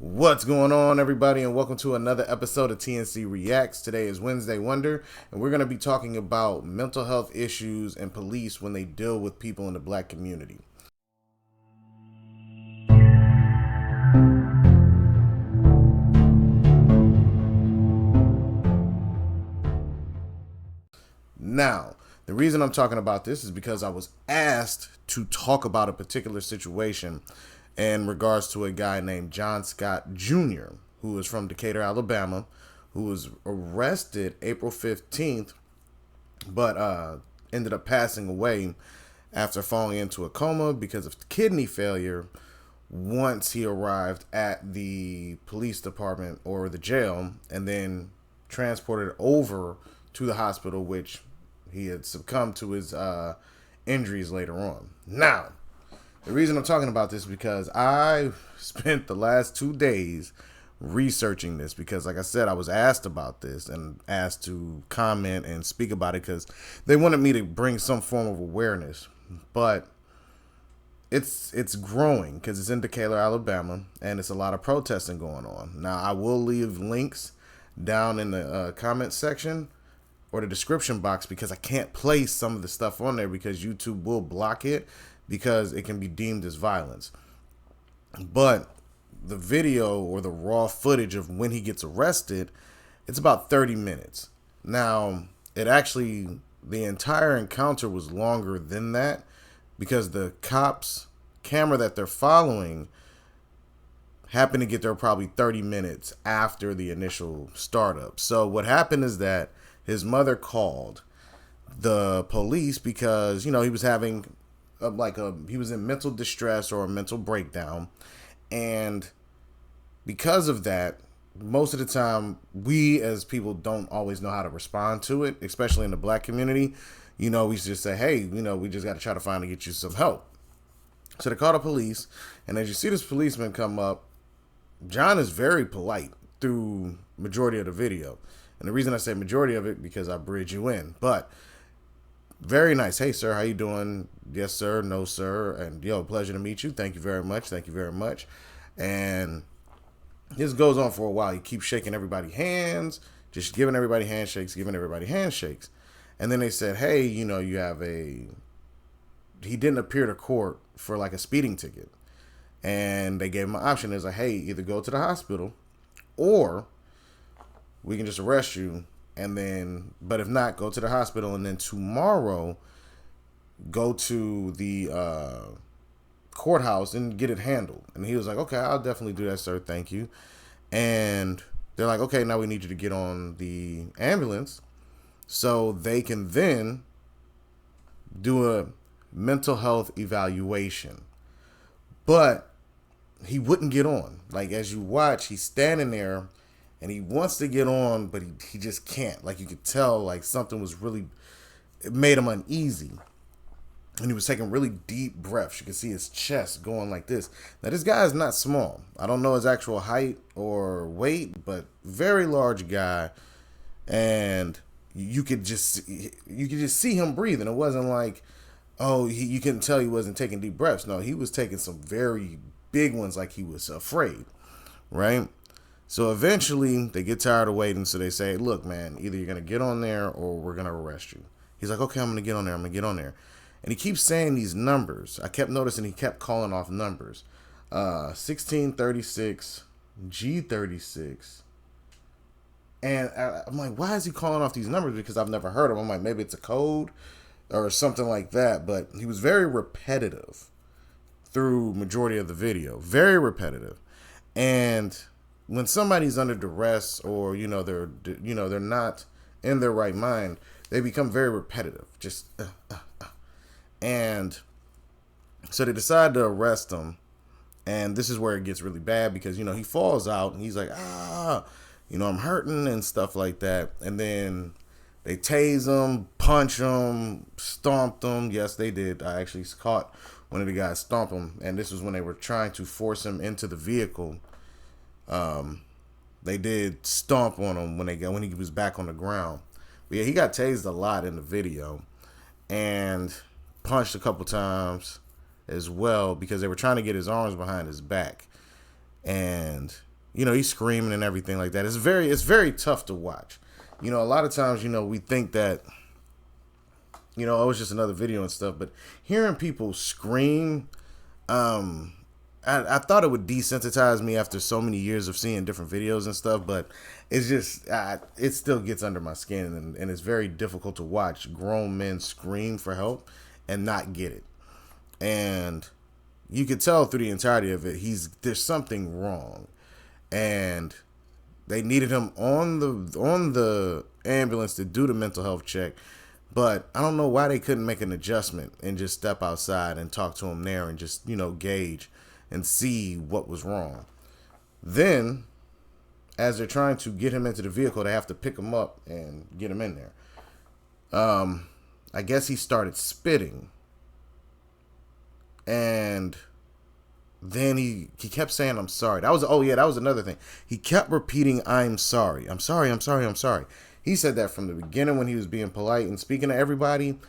What's going on, everybody, and welcome to another episode of TNC Reacts. Today is Wednesday Wonder, and we're going to be talking about mental health issues and police when they deal with people in the black community. Now, the reason I'm talking about this is because I was asked to talk about a particular situation in regards to a guy named John Scott Jr., who is from Decatur, Alabama, who was arrested April 15th, but ended up passing away after falling into a coma because of kidney failure once he arrived at the police department or the jail, and then transported over to the hospital, which he had succumbed to his injuries later on. Now, the reason I'm talking about this is because I spent the last 2 days researching this because, like I said, I was asked about this and asked to comment and speak about it because they wanted me to bring some form of awareness. But it's growing because it's in Decatur, Alabama, and it's a lot of protesting going on. Now, I will leave links down in the comment section or the description box because I can't place some of the stuff on there because YouTube will block it because it can be deemed as violence. But the video or the raw footage of when he gets arrested, it's about 30 minutes. Now, the entire encounter was longer than that because the cops' camera that they're following happened to get there probably 30 minutes after the initial startup. So what happened is that his mother called the police because, he was having he was in mental distress or a mental breakdown. And because of that, most of the time, we as people don't always know how to respond to it, especially in the black community. We just say, hey, we just got to try to find and get you some help. So they call the police. And as you see this policeman come up, John is very polite through majority of the video. And the reason I say majority of it, because I bridge you in. But very nice. Hey, sir, how you doing? Yes, sir. No, sir. And, pleasure to meet you. Thank you very much. Thank you very much. And this goes on for a while. He keeps shaking everybody's hands, just giving everybody handshakes, And then they said, hey, he didn't appear to court for like a speeding ticket. And they gave him an option. It's like, hey, either go to the hospital or we can just arrest you. And then, but if not, go to the hospital, and then tomorrow go to the courthouse and get it handled. And he was like, okay, I'll definitely do that, sir. Thank you. And they're like, okay, now we need you to get on the ambulance so they can then do a mental health evaluation. But he wouldn't get on. Like, as you watch, he's standing there and he wants to get on, but he just can't. Like, you could tell, like, something was really, it made him uneasy. And he was taking really deep breaths. You can see his chest going like this. Now, this guy is not small. I don't know his actual height or weight, but very large guy. And you could just see him breathing. It wasn't like, you couldn't tell he wasn't taking deep breaths. No, he was taking some very big ones, like he was afraid, right? So eventually they get tired of waiting. So they say, look, man, either you're going to get on there or we're going to arrest you. He's like, okay, I'm going to get on there. And he keeps saying these numbers. I kept noticing he kept calling off numbers. 1636, G36. And I'm like, why is he calling off these numbers? Because I've never heard of them. I'm like, maybe it's a code or something like that. But he was very repetitive through majority of the video. Very repetitive. And when somebody's under duress or, they're not in their right mind, they become very repetitive. Just, And so they decide to arrest him. And this is where it gets really bad because, he falls out and he's like, I'm hurting and stuff like that. And then they tase him, punch him, stomped him. Yes, they did. I actually caught one of the guys stomp him. And this was when they were trying to force him into the vehicle. They did stomp on him when he was back on the ground. But yeah, he got tased a lot in the video and punched a couple times as well because they were trying to get his arms behind his back. And he's screaming and everything like that. It's very tough to watch. A lot of times, we think that, oh, it's just another video and stuff, but hearing people scream, I thought it would desensitize me after so many years of seeing different videos and stuff, but it's just, it still gets under my skin, and it's very difficult to watch grown men scream for help and not get it. And you could tell through the entirety of it, there's something wrong. And they needed him on the ambulance to do the mental health check. But I don't know why they couldn't make an adjustment and just step outside and talk to him there and just, gauge and see what was wrong. Then, as they're trying to get him into the vehicle, they have to pick him up and get him in there. I guess he started spitting. And then he kept saying, "I'm sorry." That was another thing. He kept repeating, "I'm sorry. I'm sorry. I'm sorry. I'm sorry." He said that from the beginning when he was being polite and speaking to everybody,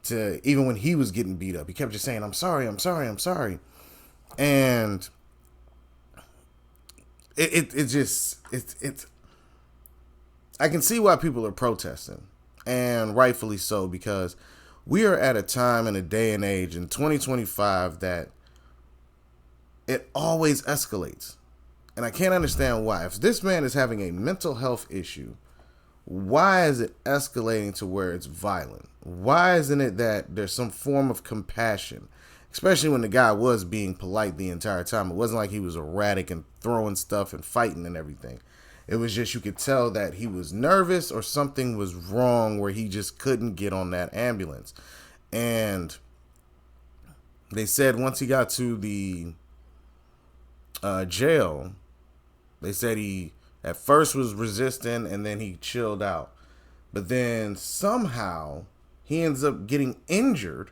to even when he was getting beat up. He kept just saying, "I'm sorry. I'm sorry. I'm sorry." And it's I can see why people are protesting, and rightfully so, because we are at a time in a day and age in 2025 that it always escalates. And I can't understand why. If this man is having a mental health issue, why is it escalating to where it's violent? Why isn't it that there's some form of compassion? Especially when the guy was being polite the entire time. It wasn't like he was erratic and throwing stuff and fighting and everything. It was just, you could tell that he was nervous or something was wrong where he just couldn't get on that ambulance. And they said once he got to the jail, they said he at first was resistant and then he chilled out. But then somehow he ends up getting injured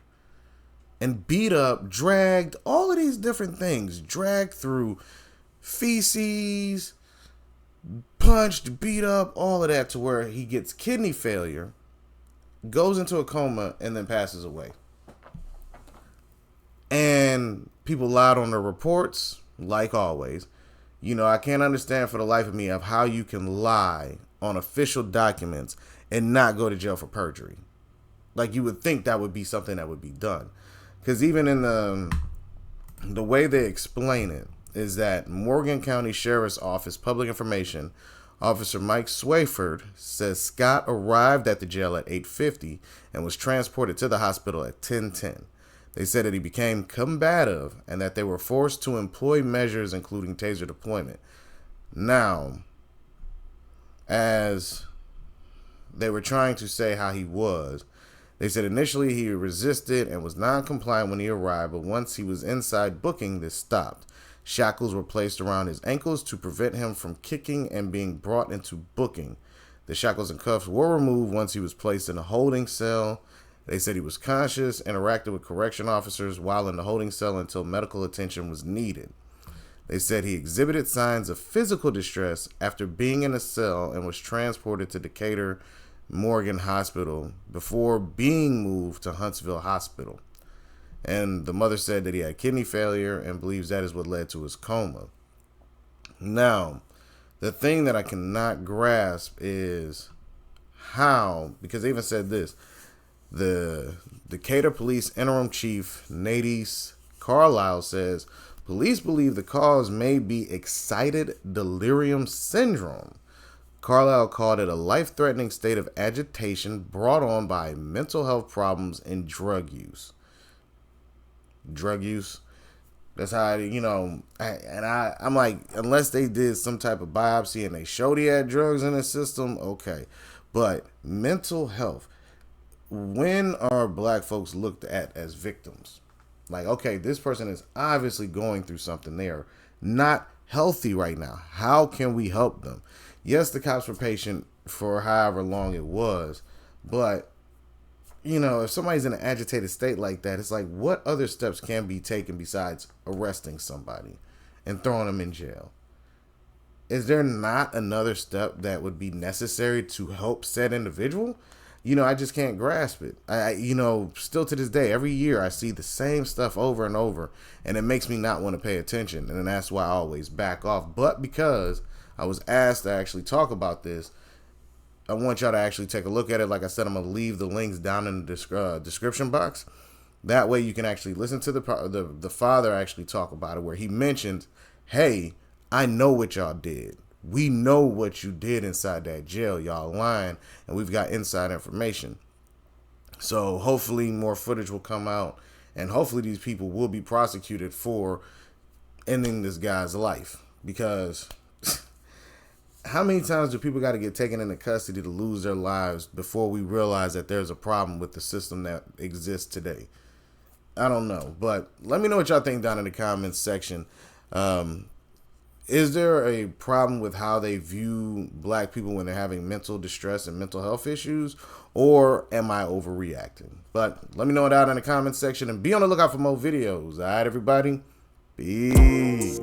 and beat up, dragged, all of these different things, dragged through feces, punched, beat up, all of that, to where he gets kidney failure, goes into a coma, and then passes away. And people lied on their reports, like always. I can't understand for the life of me of how you can lie on official documents and not go to jail for perjury. Like, you would think that would be something that would be done. Because even in the way they explain it is that Morgan County Sheriff's Office Public Information Officer Mike Swayford says Scott arrived at the jail at 8:50 and was transported to the hospital at 10:10. They said that he became combative and that they were forced to employ measures including taser deployment. Now, as they were trying to say how he was, they said initially he resisted and was non-compliant when he arrived, but once he was inside booking, this stopped. Shackles were placed around his ankles to prevent him from kicking and being brought into booking. The shackles and cuffs were removed once he was placed in a holding cell. They said he was conscious, interacted with correction officers while in the holding cell until medical attention was needed. They said he exhibited signs of physical distress after being in a cell and was transported to Decatur Morgan Hospital before being moved to Huntsville Hospital. And the mother said that he had kidney failure and believes that is what led to his coma. Now, the thing that I cannot grasp is how, because they even said this, the Decatur Police Interim Chief Nadis Carlisle says, police believe the cause may be excited delirium syndrome. Carlisle called it a life-threatening state of agitation brought on by mental health problems and drug use. Drug use. That's how, I'm like, unless they did some type of biopsy and they showed he had drugs in his system, okay. But mental health, when are black folks looked at as victims? Like, okay, this person is obviously going through something. They are not healthy right now. How can we help them? Yes, the cops were patient for however long it was, but if somebody's in an agitated state like that, it's like, what other steps can be taken besides arresting somebody and throwing them in jail? Is there not another step that would be necessary to help said individual? I just can't grasp it. Still to this day, every year I see the same stuff over and over, and it makes me not want to pay attention. And that's why I always back off. But because I was asked to actually talk about this, I want y'all to actually take a look at it. Like I said, I'm going to leave the links down in the description box. That way you can actually listen to the father actually talk about it, where he mentioned, hey, I know what y'all did. We know what you did inside that jail. Y'all lying, and we've got inside information. So hopefully more footage will come out, and hopefully these people will be prosecuted for ending this guy's life. Because how many times do people got to get taken into custody to lose their lives before we realize that there's a problem with the system that exists today? I don't know, but let me know what y'all think down in the comments section. Is there a problem with how they view black people when they're having mental distress and mental health issues, or am I overreacting? But let me know it out in the comments section, and be on the lookout for more videos. All right, everybody? Peace.